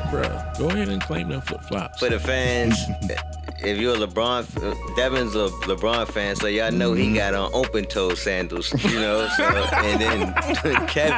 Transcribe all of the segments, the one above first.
Bruh, go ahead and claim them flip-flops. For the fans, if you're a Devin's a LeBron fan, so y'all know he got on open-toe sandals, you know. So, and then Kevin,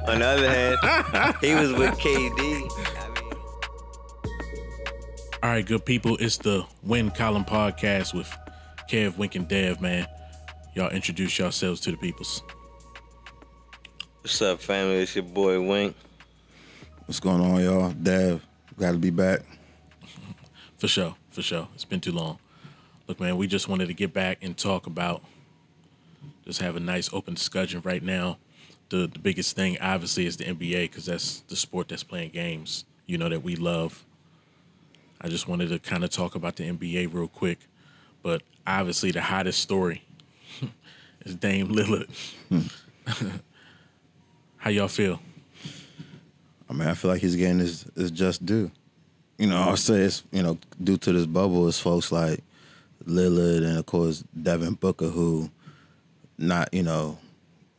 on the other hand, he was with KD. All right, good people, it's the Win Column Podcast with Kev, Wink, and Dev, man. Y'all introduce yourselves to the peoples. What's up, family? It's your boy, Wink. What's going on, y'all? Dev, glad to be back. For sure. It's been too long. Look, man, we just wanted to get back and talk about, just have a nice open discussion right now. The biggest thing, obviously, is the NBA, because that's the sport that's playing games, you know, that we love. I just wanted to kind of talk about the NBA real quick. But obviously the hottest story is Dame Lillard. How y'all feel? I mean, I feel like he's getting his just due. You know, I'll say it's, you know, due to this bubble is folks like Lillard and, of course, Devin Booker, who not, you know,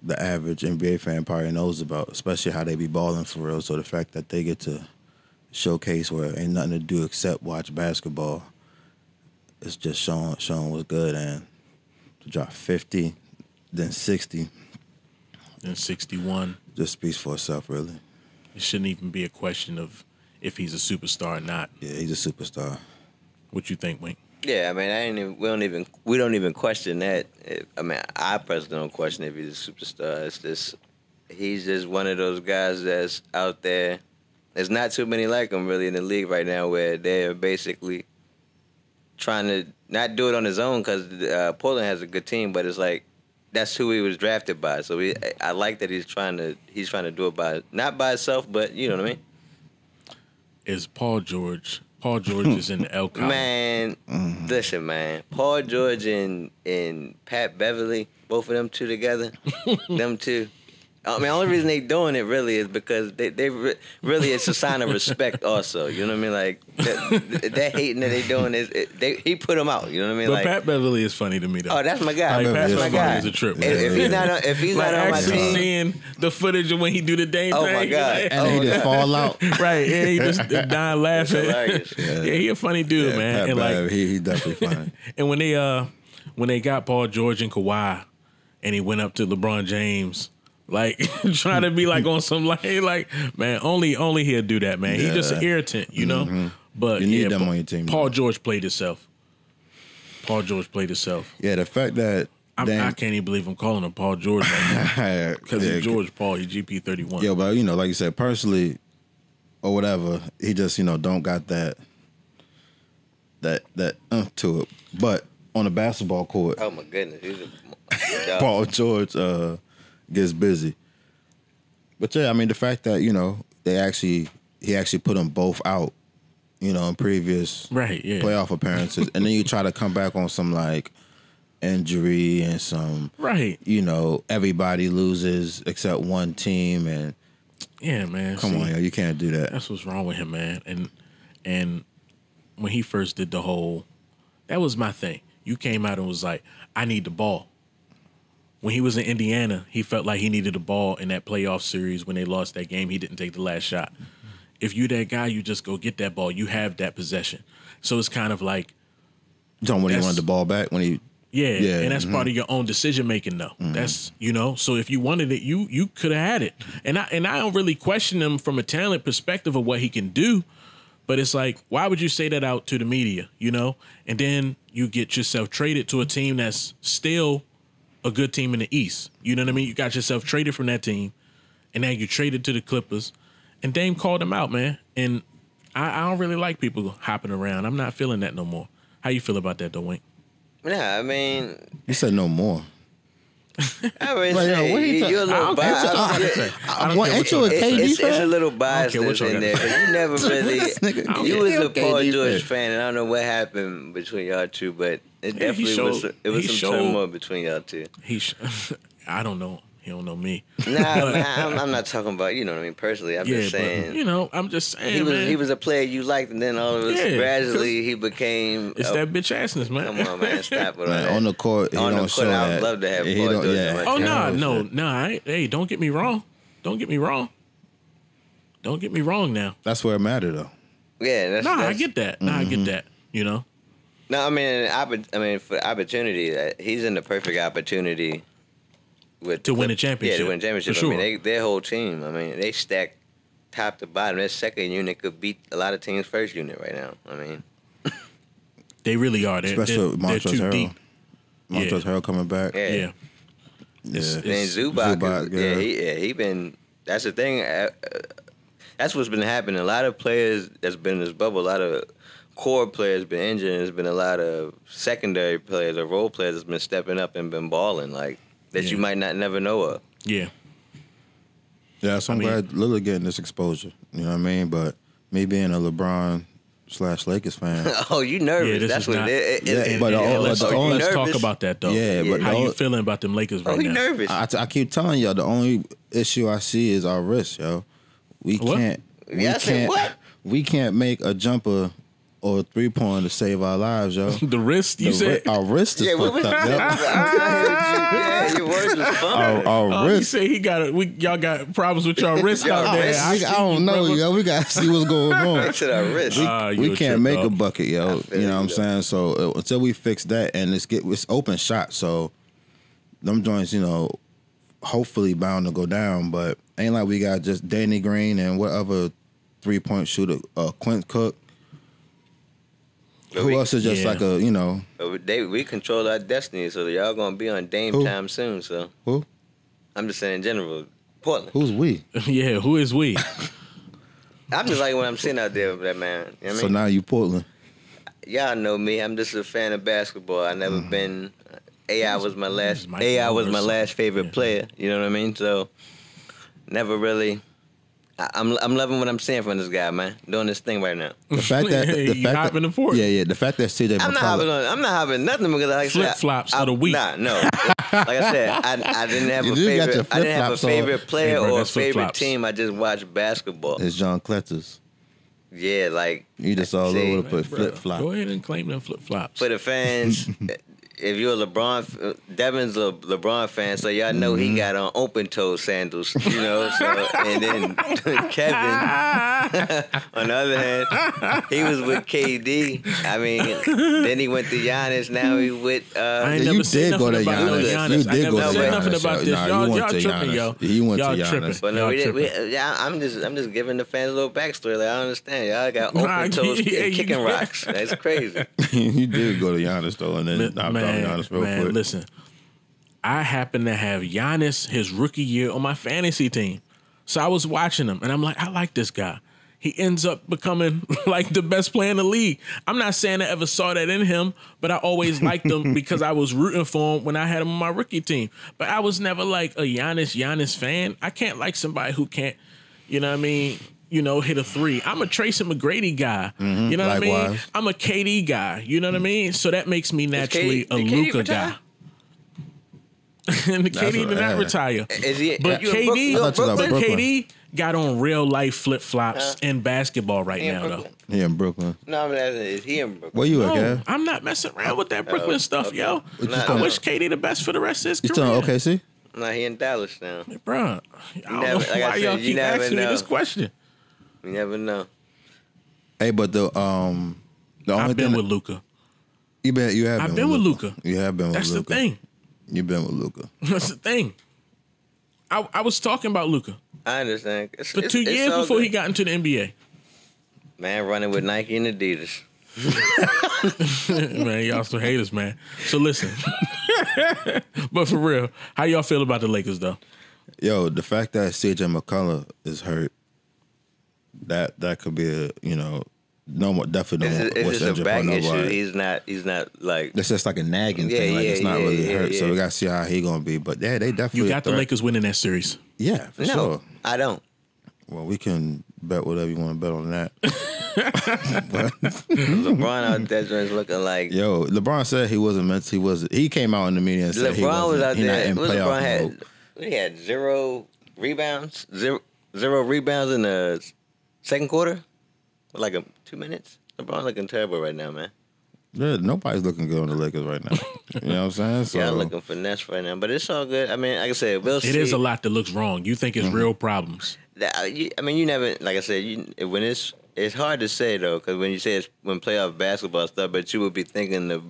the average NBA fan probably knows about, especially how they be balling for real. So the fact that they get to showcase where ain't nothing to do except watch basketball, it's just showing what's good. And to drop 50, then 60, then 61, just speaks for itself, really. It shouldn't even be a question of if he's a superstar or not. Yeah, he's a superstar. What you think, Wink? Yeah, I mean, we don't even question that. I mean, I personally don't question if he's a superstar. It's just he's just one of those guys that's out there. There's not too many like him really in the league right now, where they're basically trying to not do it on his own, because Portland has a good team, but it's like that's who he was drafted by. So I like that he's trying to do it not by himself, but you know what I mean. Is Paul George is in the L column. Man, listen, man. Paul George and Pat Beverly, both of them two together, them two. I mean, the only reason they doing it really is because they really it's a sign of respect also. You know what I mean? Like that hating that they doing he put them out. You know what I mean? But like, Pat Beverly is funny to me though. Oh, that's my guy. Like, that's my guy. Is a trip. Man. If he's not on my actually team, seeing the footage of when he do the Dame oh thing. my god, And he just fall out. Right, and he just dying laughing. Yeah, he a funny dude, man. Pat And Bev, like he definitely funny. And when they got Paul George and Kawhi, and he went up to LeBron James, like trying to be like on some like man, only he'll do that, man. He's just an irritant, you know. Mm-hmm. But you need them on your team. Paul George played himself. Yeah, the fact that I can't even believe I'm calling him Paul George right now, because he's George Paul. He's GP 31. Yeah, but you know, like you said, personally or whatever, he just don't got that to it. But on the basketball court, oh my goodness, Paul George gets busy. But yeah, I mean, the fact that he actually put them both out, in previous playoff appearances, and then you try to come back on some like injury and some everybody loses except one team, and yeah, man, come on, yo, you can't do that. That's what's wrong with him, man. And when he first did the whole, that was my thing. You came out and was like, I need the ball. When he was in Indiana, he felt like he needed the ball in that playoff series. When they lost that game, he didn't take the last shot. If you that guy, you just go get that ball. You have that possession. So it's kind of like, John, when he wanted the ball back, when he and that's part of your own decision making, though. Mm-hmm. That's so if you wanted it, you could have had it. And I don't really question him from a talent perspective of what he can do, but it's like, why would you say that out to the media, And then you get yourself traded to a team that's still a good team in the East. You know what I mean? You got yourself traded from that team, and now you traded to the Clippers, and Dame called him out, man. And I don't really like people hopping around. I'm not feeling that no more. How you feel about that, though, Wink? Yeah, I mean, you said no more. I mean, you're a little biased. Ain't you a KD fan? It's a little biased in there, because you never really. You was a Paul George fan, and I don't know what happened between y'all two, but it definitely was some turmoil between y'all two. I don't know. He don't know me. Nah, man, I'm not talking about, you know what I mean, personally. I'm just saying. But, I'm just saying, he was a player you liked, and then all of a sudden, gradually, he became... It's that bitch assness, man. Come on, man, stop with that. On the court, I would love to have Paul George. Oh, no. Hey, don't get me wrong. Don't get me wrong now. That's where it mattered, though. Yeah, I get that. I get that. You know. No, I mean, for opportunity, he's in the perfect opportunity to win a championship. Yeah, to win a championship. For sure. I mean, their whole team. I mean, they stacked top to bottom. Their second unit could beat a lot of teams' first unit right now. I mean, they really are. Especially they're too Montrezl deep. Montrezl Harrell coming back. Yeah. And Zubac, he been. That's the thing. That's what's been happening. A lot of players that's been in this bubble. A lot of core players been injured. There's been a lot of secondary players or role players that's been stepping up and been balling like that you might not never know of. Yeah. Yeah, so I'm glad Lillard getting this exposure. You know what I mean? But me being a LeBron/Lakers fan. Oh, you nervous? That's what it is. Let's talk about that though. Yeah, but how you feeling about them Lakers right now? You nervous? I keep telling y'all the only issue I see is our wrist, yo. We can't make a jumper or a 3-pointer to save our lives, yo. The wrist, you said? Our wrist is fucked up, yo. Yeah, your words was fun. Our wrist. You say y'all got problems with your wrist out there. I don't know, yo. We got to see what's going on. They said our wrist. We can't make a bucket, yo. You know what I'm saying? So until we fix that, and it's open shot, so them joints, you know, hopefully bound to go down, but ain't like we got just Danny Green and whatever 3-point shooter, Quint Cook. Who else is just like a, you know? We control our destiny, so y'all gonna be on Dame time soon. So who? I'm just saying in general, Portland. Who's we? Yeah, who is we? I'm just like when I'm sitting out there with that man. You know what I mean? Now you Portland. Y'all know me. I'm just a fan of basketball. I never been. AI was my last favorite player. You know what I mean? So never really. I'm loving what I'm seeing from this guy, man. Doing this thing right now. The fact that the fact that CJ I'm not having nothing because like flip flops of the week. Nah, no. Like I said, I didn't have a favorite. I didn't have a favorite player or a favorite team. I just watched basketball. It's John Cletus. Yeah, like you just all over to put flip flop. Go ahead and claim them flip flops for the fans. If you're a LeBron, Devin's a LeBron fan, so y'all know he got on open-toe sandals, you know. So, and then Kevin, on the other hand, he was with KD. I mean, then he went to Giannis. Now he with. I ain't never said nothing about Giannis. You did go to Giannis. I never said nothing about this. Y'all tripping, yo. He went to Giannis. Tripping. But no, I'm just giving the fans a little backstory. Like, I understand. Y'all got open toes and kicking rocks. That's crazy. You did go to Giannis though, and then. Man, listen. I happen to have Giannis his rookie year on my fantasy team. So I was watching him, and I'm like, I like this guy. He ends up becoming like the best player in the league. I'm not saying I ever saw that in him, but I always liked him because I was rooting for him when I had him on my rookie team. But I was never like a Giannis fan. I can't like somebody who can't, you know what I mean, hit a three. I'm a Tracy McGrady guy. You know what I mean? I'm a KD guy. You know what I mean? So that makes me naturally a Luka guy. And the KD did not retire. But KD got on real life flip flops in basketball right now, though. He in Brooklyn. No, I mean, is he in Brooklyn? Where you at, Gav? I'm not messing around with that Brooklyn stuff, yo. I wish KD the best for the rest of his career. You talking OKC? No, he in Dallas now. Hey, bro, I don't know why y'all keep asking me this question. You never know. Hey, but the only I've been with Luka. You have. I've been with Luka. You have been with Luka. That's the thing. You've been with Luka. That's the thing. I was talking about Luka. I understand. For 2 years before he got into the NBA. Man, running with Nike and Adidas. Man, y'all some haters, man. So listen. But for real, how y'all feel about the Lakers, though? Yo, the fact that CJ McCollum is hurt, that could be no more, definitely no more. It's just a back issue. He's not like. It's just like a nagging thing. Like it's not really hurt. So we got to see how he gonna be. But yeah, they definitely. You got the Lakers winning that series. Yeah, for sure. I don't. Well, we can bet whatever you want to bet on that. LeBron out there just looking like. Yo, LeBron said he wasn't meant to. He came out in the media and said LeBron was out there. LeBron mode. He had 0 rebounds. Zero rebounds in the second quarter. Like 2 minutes. LeBron looking terrible right now, man. Yeah, nobody's looking good on the Lakers right now. You know what I'm saying? So, Yeah, I'm looking for Nets right now, but it's all good. I mean, like I said, we'll see. It is a lot that looks wrong. You think it's real problems. I mean, you never, like I said, when it's hard to say though, because when you say it's when playoff basketball stuff, but you would be thinking the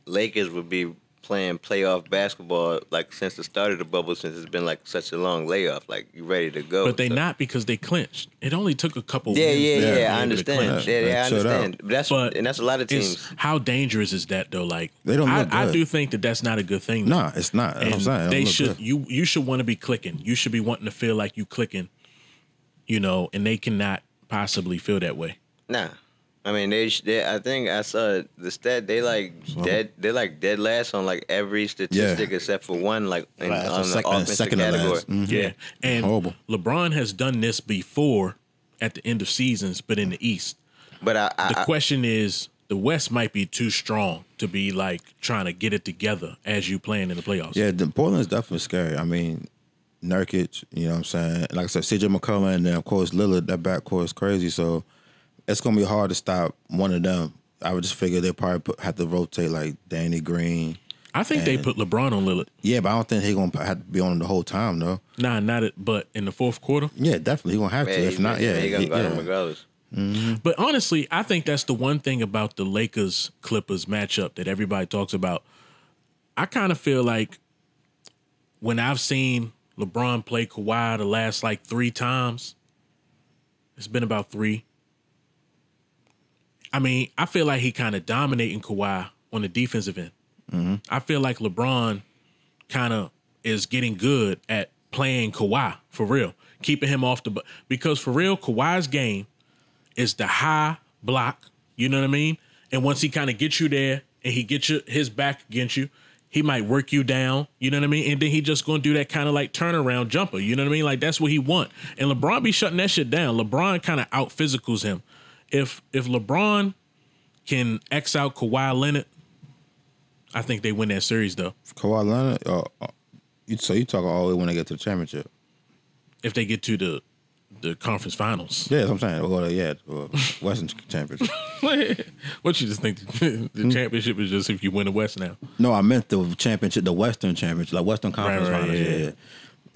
Lakers would be playing playoff basketball like since the start of the bubble, since it's been like such a long layoff, like you ready to go. But they not because they clinched. It only took a couple. Yeah, wins I understand. Yeah, I understand. But that's a lot of teams. How dangerous is that though? Like they don't look good. I do think that that's not a good thing. No, it's not. And I'm saying they should. You should want to be clicking. You should be wanting to feel like you clicking. You know, and they cannot possibly feel that way. Nah. I mean, they I think I saw the stat. They dead last on like every statistic except for one, like on the offensive category. Mm-hmm. Yeah, and horrible. LeBron has done this before at the end of seasons, but in the East. But the question is, the West might be too strong to be like trying to get it together as you playing in the playoffs. Yeah, Portland's definitely scary. I mean, Nurkic, you know what I'm saying? Like I said, CJ McCollum, and then of course Lillard. That backcourt is crazy. So it's gonna be hard to stop one of them. I would just figure they probably have to rotate like Danny Green. I think they put LeBron on Lillard. Yeah, but I don't think he's gonna have to be on him the whole time though. Nah, but in the fourth quarter. Yeah, definitely he's gonna have to. If not, he's gonna guard him regardless. Mm-hmm. But honestly, I think that's the one thing about the Lakers Clippers matchup that everybody talks about. I kind of feel like when I've seen LeBron play Kawhi the last like 3 times, it's been about 3. I mean, I feel like he kind of dominating Kawhi on the defensive end. Mm-hmm. I feel like LeBron kind of is getting good at playing Kawhi for real, keeping him off the because for real, Kawhi's game is the high block. You know what I mean? And once he kind of gets you there and he gets his back against you, he might work you down. You know what I mean? And then he just gonna do that kind of like turnaround jumper. You know what I mean? Like that's what he want. And LeBron be shutting that shit down. LeBron kind of out physicals him. If LeBron can X out Kawhi Leonard, I think they win that series though. Kawhi Leonard, so you talking all the way when they get to the championship? If they get to the conference finals. Yeah, that's what I'm saying. Western championship. What you just think the championship is just if you win the West now? No, I meant the championship, the Western championship, like Western Conference finals.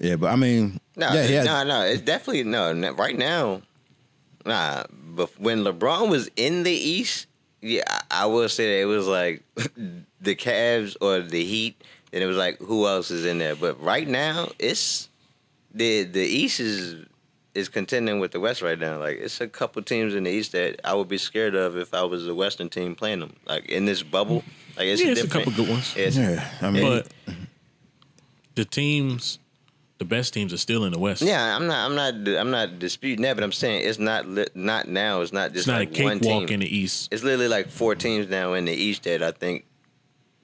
Yeah, but I mean, no, it's definitely no. Right now, nah. But when LeBron was in the East, yeah, I will say that it was like the Cavs or the Heat, and it was like who else is in there. But right now, it's the East is contending with the West right now. Like it's a couple teams in the East that I would be scared of if I was a Western team playing them. Like in this bubble, like it's a couple good ones. I mean, but the best teams are still in the West. Yeah, I'm not disputing that, but I'm saying it's not now. It's not just not like a one team in the East. It's literally like 4 teams now in the East that I think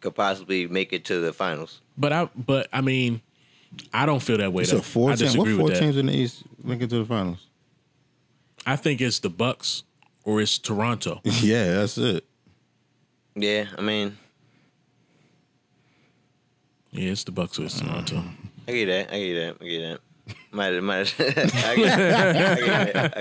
could possibly make it to the finals. But I mean, I don't feel that way. So though. I disagree what with 4 teams in the East make it to the finals? I think it's the Bucks or it's Toronto. Yeah, that's it. Yeah, I mean, yeah, it's the Bucks or it's Toronto. I get that. I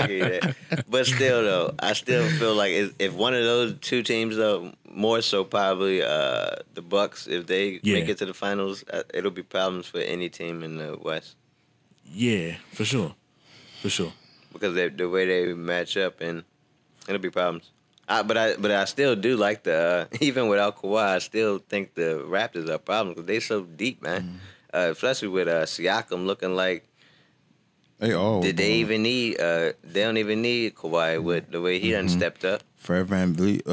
get that. But still, though, I still feel like if one of those 2 teams, though, more so probably the Bucks, if they make it to the finals, it'll be problems for any team in the West. Yeah, for sure. Because the way they match up, and it'll be problems. But I still do like even without Kawhi, I still think the Raptors are a problem because they so deep, man. Especially with Siakam looking like they even need they don't even need Kawhi with the way he done stepped up. Fred VanVleet,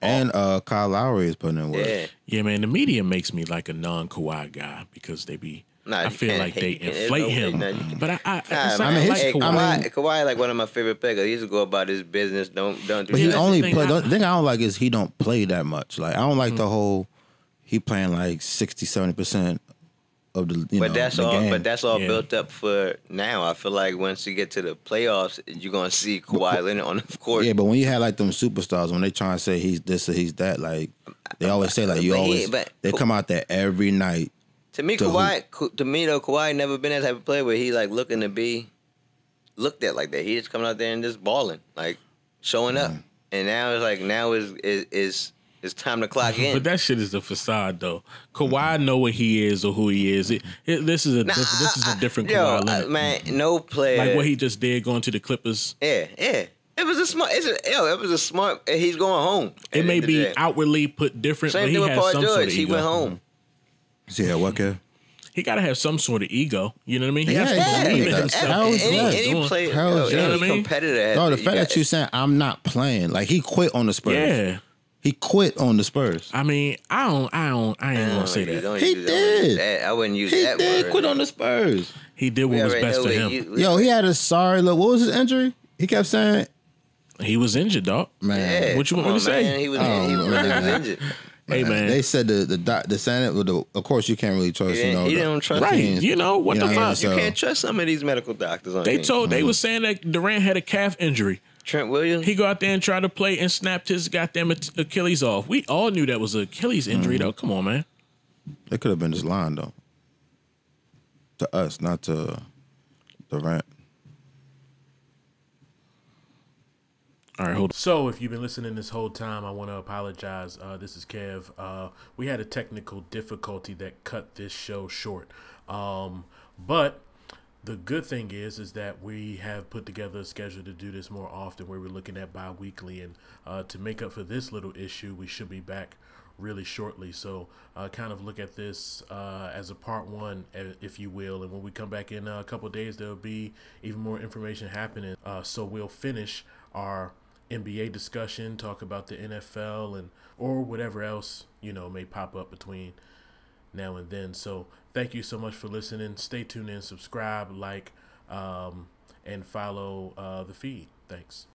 and Kyle Lowry is putting in work. Yeah, man. The media makes me like a non-Kawhi guy because they be. I feel like they inflate him, but Kawhi like one of my favorite players. He used to go about his business. Don't do. But he only play. The thing I don't like is he don't play that much. Like I don't like the whole. He playing like 60-70% of the game. But that's all built up for now. I feel like once you get to the playoffs, you're gonna see Kawhi Leonard on the court. Yeah, but when you had like them superstars, when they try and say he's this or he's that, like they always say like they come out there every night. To me, Kawhi never been that type of player where he like looking to be looked at like that. He just coming out there and just balling, like showing up. and now it's like now is it's time to clock in. But that shit is a facade, though. Kawhi know what he is or who he is. This is a different Kawhi Leonard. Man, no player like what he just did going to the Clippers. Yeah. It was a smart. It was a smart. He's going home. It may be outwardly put different, Same but he thing with has Paul some George. sort of He ego. went home. Yeah, what, Kev? He got to have some sort of ego. You know what I mean? He has to Yeah, believe he in does. himself. How is that? Any player, How is that? any You know what I mean? competitor. No, the fact that you saying I'm not playing, like he quit on the Spurs. Yeah. He quit on the Spurs. I mean, I ain't gonna say that. He did. I wouldn't use He that did word. quit on the Spurs. He did what was best for him. Yo, he had a sorry look. What was his injury? He kept saying, He was injured, dog. man. Yeah, What you want me to say? Man, he was injured. Hey, man. They said the Senate. Of course, you can't really trust. He don't trust Right. teams. You know, what the fuck? You can't trust some of these medical doctors on They teams. they was saying that Durant had a calf injury. Trent Williams. He go out there and try to play and snapped his goddamn Achilles off. We all knew that was an Achilles injury, though. Come on, man. It could have been his line though. To us, not to Durant. All right, hold on. So, if you've been listening this whole time, I want to apologize. This is Kev. We had a technical difficulty that cut this show short. But the good thing is that we have put together a schedule to do this more often, where we're looking at bi-weekly. And to make up for this little issue, we should be back really shortly. So kind of look at this as a part one, if you will. And when we come back in a couple of days, there'll be even more information happening. So we'll finish our NBA discussion, talk about the NFL and or whatever else, may pop up between now and then. So thank you so much for listening. Stay tuned in, subscribe, like, and follow the feed. Thanks.